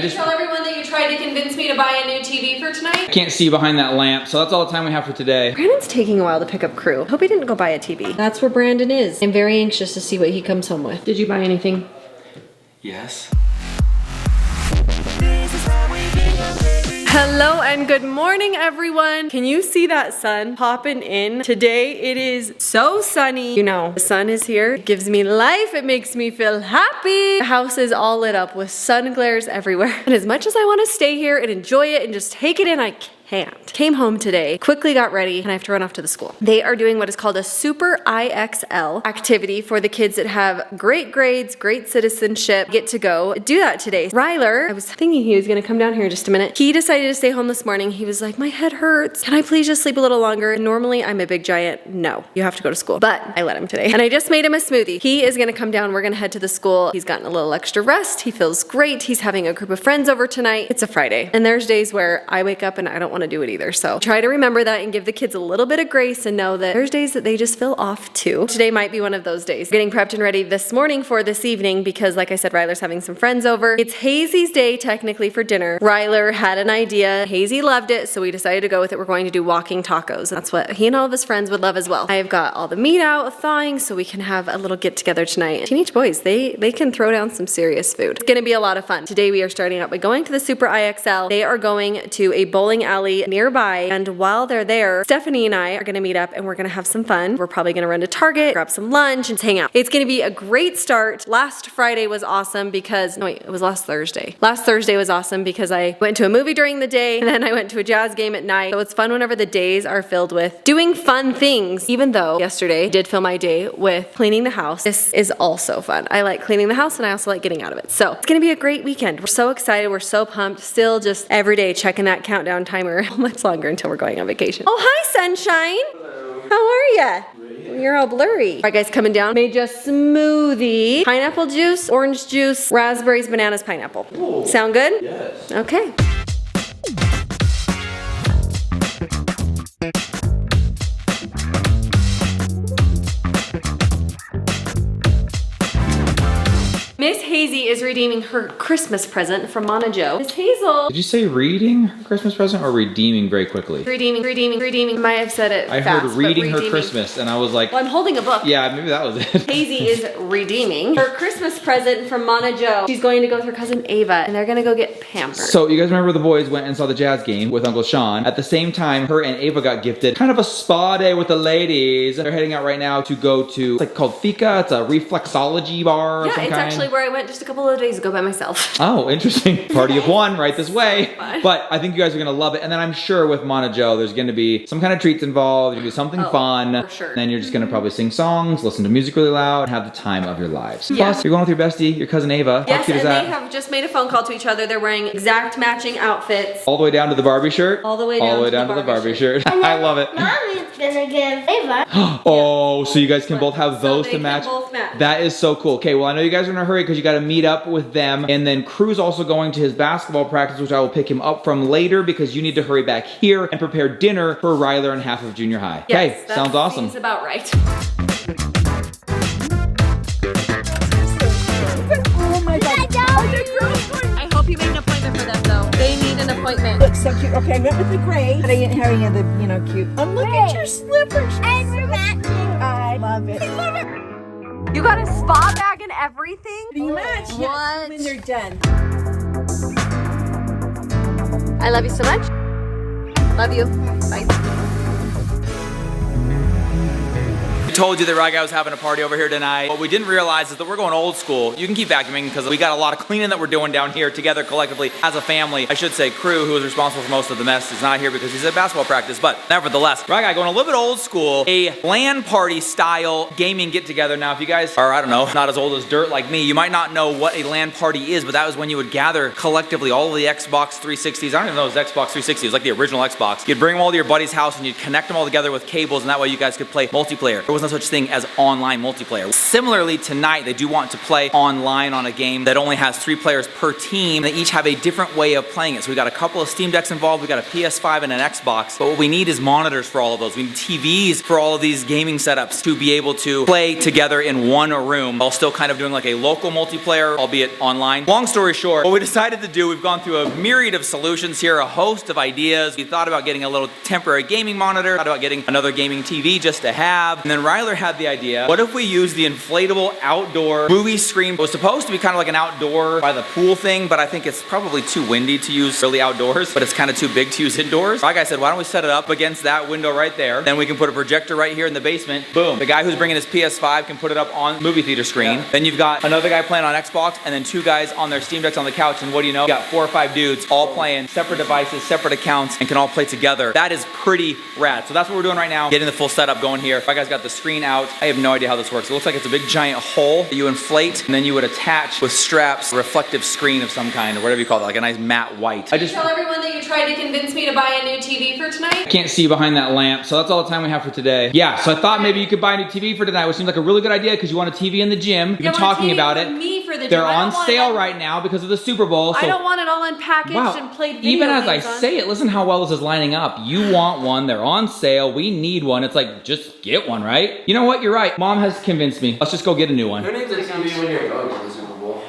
Tell everyone that you tried to convince me to buy a new TV for tonight. I can't see behind that lamp, so that's all the time we have for today. Brandon's taking a while to pick up Crew. Hope he didn't go buy a TV. That's where Brandon is. I'm very anxious to see what he comes home with. Did you buy anything? Yes. Hello and good morning, everyone. Can you see that sun popping in? Today it is so sunny. You know, the sun is here. It gives me life. It makes me feel happy. The house is all lit up with sun glares everywhere. And as much as I want to stay here and enjoy it and just take it in, I can't. Came home today, quickly got ready, and I have to run off to the school. They are doing what is called a Super IXL activity for the kids that have great grades, great citizenship, get to go do that today. Ryler, I was thinking he was gonna come down here in just a minute. He decided to stay home this morning. He was like, my head hurts. Can I please just sleep a little longer? And normally I'm a big giant, no, you have to go to school. But I let him today. And I just made him a smoothie. He is gonna come down, we're gonna head to the school. He's gotten a little extra rest. He feels great. He's having a group of friends over tonight. It's a Friday. And there's days where I wake up and I don't want to do it either. So try to remember that and give the kids a little bit of grace and know that there's days that they just feel off too. Today might be one of those days. Getting prepped and ready this morning for this evening because like I said, Ryler's having some friends over. It's Hazy's day technically for dinner. Ryler had an idea. Hazy loved it, so we decided to go with it. We're going to do walking tacos. That's what he and all of his friends would love as well. I've got all the meat out thawing so we can have a little get together tonight. Teenage boys, they can throw down some serious food. It's gonna be a lot of fun. Today we are starting out by going to the Super IXL. They are going to a bowling alley nearby, and while they're there, Stephanie and I are gonna meet up and we're gonna have some fun. We're probably gonna run to Target, grab some lunch, and hang out. It's gonna be a great start. Last Friday was awesome because, no wait, it was last Thursday. Last Thursday was awesome because I went to a movie during the day and then I went to a jazz game at night. So it's fun whenever the days are filled with doing fun things, even though yesterday I did fill my day with cleaning the house. This is also fun. I like cleaning the house and I also like getting out of it. So it's gonna be a great weekend. We're so excited, we're so pumped. Still just every day checking that countdown timer how much longer until we're going on vacation. Oh, hi, sunshine. Hello. How are ya? You're all blurry. All right, guys, coming down. Made you a smoothie. Pineapple juice, orange juice, raspberries, bananas, pineapple. Ooh. Sound good? Yes. Okay. Miss Hazy is redeeming her Christmas present from Mama Jo. Miss Hazel. Did you say reading her Christmas present or redeeming very quickly? Redeeming. Might have said it I fast, heard reading but her Christmas and I was like, well, I'm holding a book. yeah, maybe that was it. Hazy is redeeming her Christmas present from Mama Jo. She's going to go with her cousin Ava and they're gonna go get pampered. So you guys remember the boys went and saw the jazz game with Uncle Sean. At the same time, her and Ava got gifted kind of a spa day with the ladies. They're heading out right now to go to, it's like called Fika. It's a reflexology bar of yeah, some it's kind. actually where I went just a couple of days ago by myself. Oh, interesting. Party of one right this way. But I think you guys are gonna love it. And then I'm sure with Mana Jo, there's gonna be some kind of treats involved. There's gonna be something fun. For sure. And then you're just gonna probably sing songs, listen to music really loud, and have the time of your lives. Yeah. Plus, you're going with your bestie, your cousin Ava. How Yes, cute is and that? they have just made a phone call to each other. They're wearing exact matching outfits. All the way down to the Barbie shirt? All the way down to the Barbie shirt. I love it. Mommy's gonna give Ava. Oh, so you guys can both have those they to can match? both match. That is so cool. Okay, well I know you guys are in a hurry because you got to meet up with them. And then Crew's also going to his basketball practice, which I will pick him up from later because you need to hurry back here and prepare dinner for Ryler and half of junior high. Yes, Okay, that sounds awesome. Seems about right. Oh my god. I hope you made an appointment for them though. They need an appointment. Looks so cute. Okay, I went with the gray, but I didn't have any of the, cute. Oh, look at your slippers. And we're matching. I love it. You got a spa bag and everything? Do you match? What? Yeah, when they're done. I love you so much. Love you. Bye. Told you that Ryga was having a party over here tonight. What we didn't realize is that we're going old school. You can keep vacuuming because we got a lot of cleaning that we're doing down here together collectively as a family. I should say Crew, who is responsible for most of the mess, is not here because he's at basketball practice, but nevertheless, Ryga going a little bit old school, a LAN party style gaming get together. Now, if you guys are, I don't know, not as old as dirt like me, you might not know what a LAN party is, but that was when you would gather collectively all of the Xbox 360s. I don't even know if it was Xbox 360, it was like the original Xbox. You'd bring them all to your buddy's house and you'd connect them all together with cables, and that way you guys could play multiplayer. There was no such thing as online multiplayer. Similarly, tonight they do want to play online on a game that only has 3 players per team. They each have a different way of playing it. So we got a couple of Steam Decks involved, we got a PS5 and an Xbox, but what we need is monitors for all of those. We need TVs for all of these gaming setups to be able to play together in one room while still kind of doing like a local multiplayer, albeit online. Long story short, what we decided to do, we've gone through a myriad of solutions here, a host of ideas. We thought about getting a little temporary gaming monitor, thought about getting another gaming TV just to have, and then Ryler had the idea, what if we use the inflatable outdoor movie screen? It was supposed to be kind of like an outdoor by the pool thing, but I think it's probably too windy to use really outdoors, but it's kind of too big to use indoors. Like I said, why don't we set it up against that window right there? Then we can put a projector right here in the basement. Boom. The guy who's bringing his PS5 can put it up on movie theater screen. Yeah. Then you've got another guy playing on Xbox, and then 2 guys on their Steam Decks on the couch, and what do you know? You got 4 or 5 dudes all playing separate devices, separate accounts, and can all play together. That is pretty rad. So that's what we're doing right now, getting the full setup going here. My guy's got the screen out. I have no idea how this works. It looks like it's a big giant hole that you inflate, and then you would attach with straps a reflective screen of some kind, or whatever you call it, like a nice matte white. Did you tell everyone that you tried to convince me to buy a new TV for tonight? I can't see behind that lamp, so that's all the time we have for today. Yeah, so I thought maybe you could buy a new TV for tonight, which seems like a really good idea because you want a TV in the gym. You've been talking about it. They're on sale right now because of the Super Bowl. So I don't want it all unpackaged and played video even as I games on. say it, listen how well this is lining up. You want one, they're on sale, we need one. It's like, just get one, right? You know what, you're right. Mom has convinced me. Let's just go get a new one. Who needs a TV when you're going to the Super Bowl?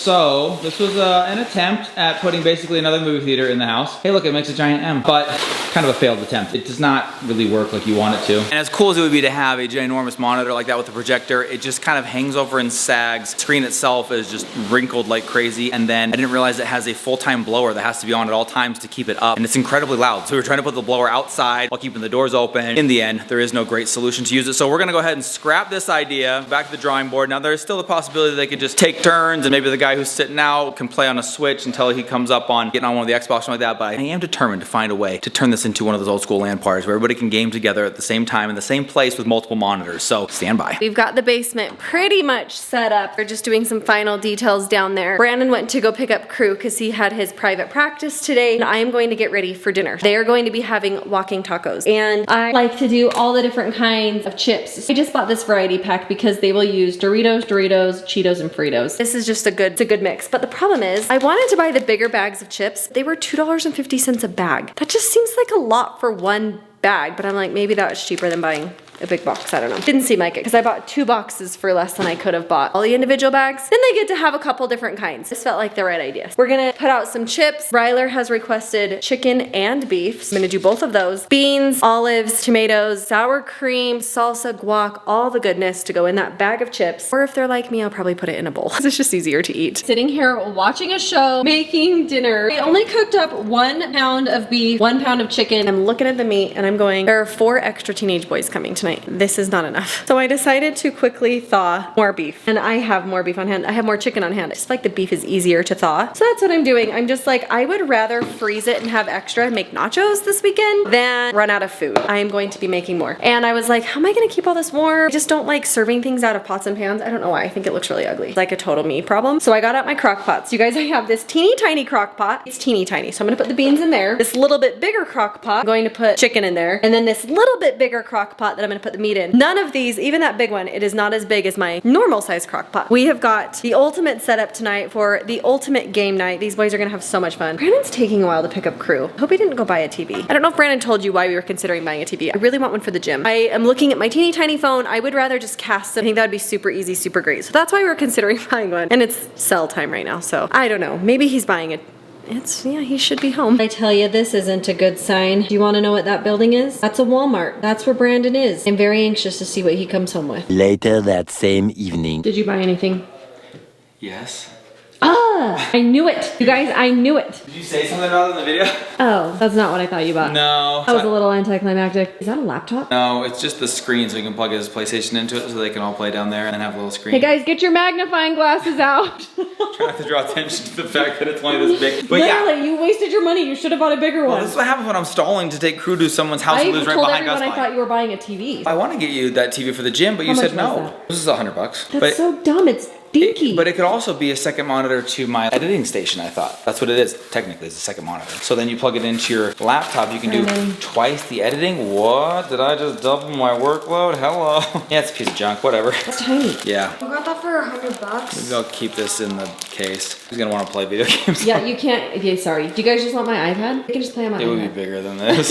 So, this was an attempt at putting basically another movie theater in the house. Hey look, it makes a giant M, but kind of a failed attempt. It does not really work like you want it to. And as cool as it would be to have a ginormous monitor like that with a projector, it just kind of hangs over and sags. The screen itself is just wrinkled like crazy, and then I didn't realize it has a full-time blower that has to be on at all times to keep it up, and it's incredibly loud. So we were trying to put the blower outside while keeping the doors open. In the end, there is no great solution to use it, so we're gonna go ahead and scrap this idea, back to the drawing board. Now there's still the possibility they could just take turns, and maybe the guy who's sitting out can play on a Switch until he comes up on getting on one of the Xbox or something like that, but I am determined to find a way to turn this into one of those old school LAN parties where everybody can game together at the same time in the same place with multiple monitors, so stand by. We've got the basement pretty much set up. We're just doing some final details down there. Brandon went to go pick up Crew because he had his private practice today, and I am going to get ready for dinner. They are going to be having walking tacos, and I like to do all the different kinds of chips. I just bought this variety pack because they will use Doritos, Cheetos, and Fritos. This is just it's a good mix, but the problem is I wanted to buy the bigger bags of chips. They were $2.50 a bag. That just seems like a lot for one bag, but I'm like, maybe that was cheaper than buying a big box, I don't know. Didn't seem like it because I bought 2 boxes for less than I could have bought all the individual bags. Then they get to have a couple different kinds. This felt like the right idea. We're gonna put out some chips. Ryler has requested chicken and beef. So I'm gonna do both of those. Beans, olives, tomatoes, sour cream, salsa, guac, all the goodness to go in that bag of chips. Or if they're like me, I'll probably put it in a bowl because it's just easier to eat. Sitting here watching a show, making dinner. I only cooked up 1 pound of beef, 1 pound of chicken. I'm looking at the meat and I'm going, there are 4 extra teenage boys coming tonight. This is not enough. So I decided to quickly thaw more beef. And I have more beef on hand. I have more chicken on hand. I just like the beef is easier to thaw. So that's what I'm doing. I'm just like, I would rather freeze it and have extra and make nachos this weekend than run out of food. I am going to be making more. And I was like, how am I gonna keep all this warm? I just don't like serving things out of pots and pans. I don't know why. I think it looks really ugly. It's like a total me problem. So I got out my crock pots. You guys, I have this teeny tiny crock pot. It's teeny tiny. So I'm gonna put the beans in there. This little bit bigger crock pot, I'm going to put chicken in there. And then this little bit bigger crock pot that I'm gonna put the meat in. None of these, even that big one, it is not as big as my normal size crock pot. We have got the ultimate setup tonight for the ultimate game night. These boys are gonna have so much fun. Brandon's taking a while to pick up Crew. Hope he didn't go buy a TV. I don't know if Brandon told you why we were considering buying a TV. I really want one for the gym. I am looking at my teeny tiny phone. I would rather just cast it. I think that would be super easy, super great. So that's why we were considering buying one. And it's sell time right now, so I don't know. Maybe he's buying it. Yeah, he should be home. I tell you, this isn't a good sign. Do you want to know what that building is? That's a Walmart. That's where Brandon is. I'm very anxious to see what he comes home with. Later that same evening. Did you buy anything? Yes. Ah, I knew it. You guys, I knew it. Did you say something about it in the video? Oh, that's not what I thought you bought. No. That was a little anticlimactic. Is that a laptop? No, it's just the screen so you can plug his PlayStation into it so they can all play down there and have a little screen. Hey guys, get your magnifying glasses out. Try not to draw attention to the fact that it's only this big. But Literally, yeah. you wasted your money. You should have bought a bigger Well, one. this is what happens when I'm stalling to take crew to someone's house I who lives right told behind everyone Best I Buy. thought you were buying a TV. I want to get you that TV for the gym, but you How said much was no. that? This is $100. That's But so dumb. It's dinky. But it could also be a second monitor to my editing station, I thought. That's what it is, technically, it's a second monitor. So then you plug it into your laptop, you can do twice the editing. What? Did I just double my workload? Hello. Yeah, it's a piece of junk, whatever. It's tiny. Yeah. I got that for $100. Maybe I'll keep this in the case. Who's gonna want to play video games? Yeah, you can't. Okay, sorry. Do you guys just want my iPad? I can just play on my It would be iPad. bigger than this.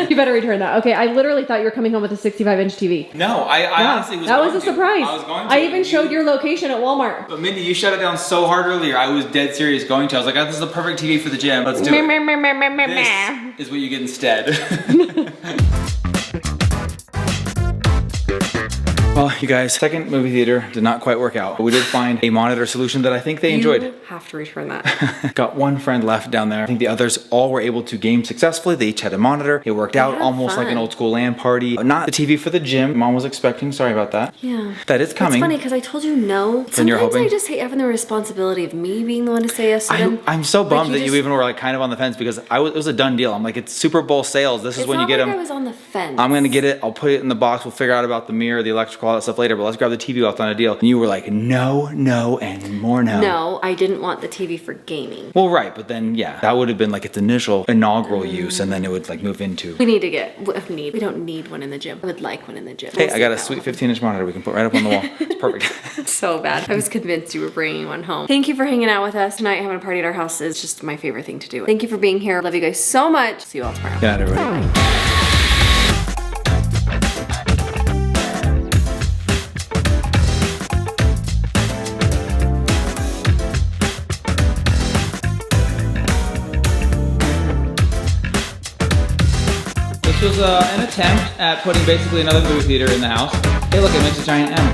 You better return that. Okay, I literally thought you were coming home with a 65-inch TV. No, I Yeah, honestly was that going was a to. surprise. I was going to. I even showed your location at Walmart. But Mindy, you shut it down so hard earlier. I was dead serious going to. I was like, oh, this is the perfect TV for the gym. Let's do it. This is what you get instead. Well, you guys, second movie theater did not quite work out. But we did find a monitor solution that I think they enjoyed. You have to return that. Got one friend left down there. I think the others all were able to game successfully. They each had a monitor. It worked out had almost like an fun. old school LAN party. Not the TV for the gym. Mom was expecting. Sorry about that. Yeah. That is coming. It's funny because I told you no. Then you're Sometimes hoping? I just hate having the responsibility of me being the one to say yes to them. I'm so bummed that you just- even were like kind of on the fence because it was a done deal. I'm like, it's Super Bowl sales. This is It's when you not get like them. I was on the fence. I'm gonna get it. I'll put it in the box. We'll figure out about the mirror, the electrical, all that stuff later. But let's grab the TV off on a deal. And you were like, no, no, and more no. No, I didn't want the TV for gaming. Well, right, but then yeah, that would have been like its initial inaugural use, and then it would like move into. We need to get. We don't need one in the gym. I would like one in the gym. Hey, We'll I got a see sweet how 15-inch monitor we can put right up on the wall. It's perfect. So bad. I was convinced you were bringing one home. Thank you for hanging out with us tonight. Having a party at our house is just my favorite thing to do. Thank you for being here. Love you guys so much. See you all tomorrow. Good night, everybody. This was an attempt at putting basically another movie theater in the house. Hey, look, it makes a giant M.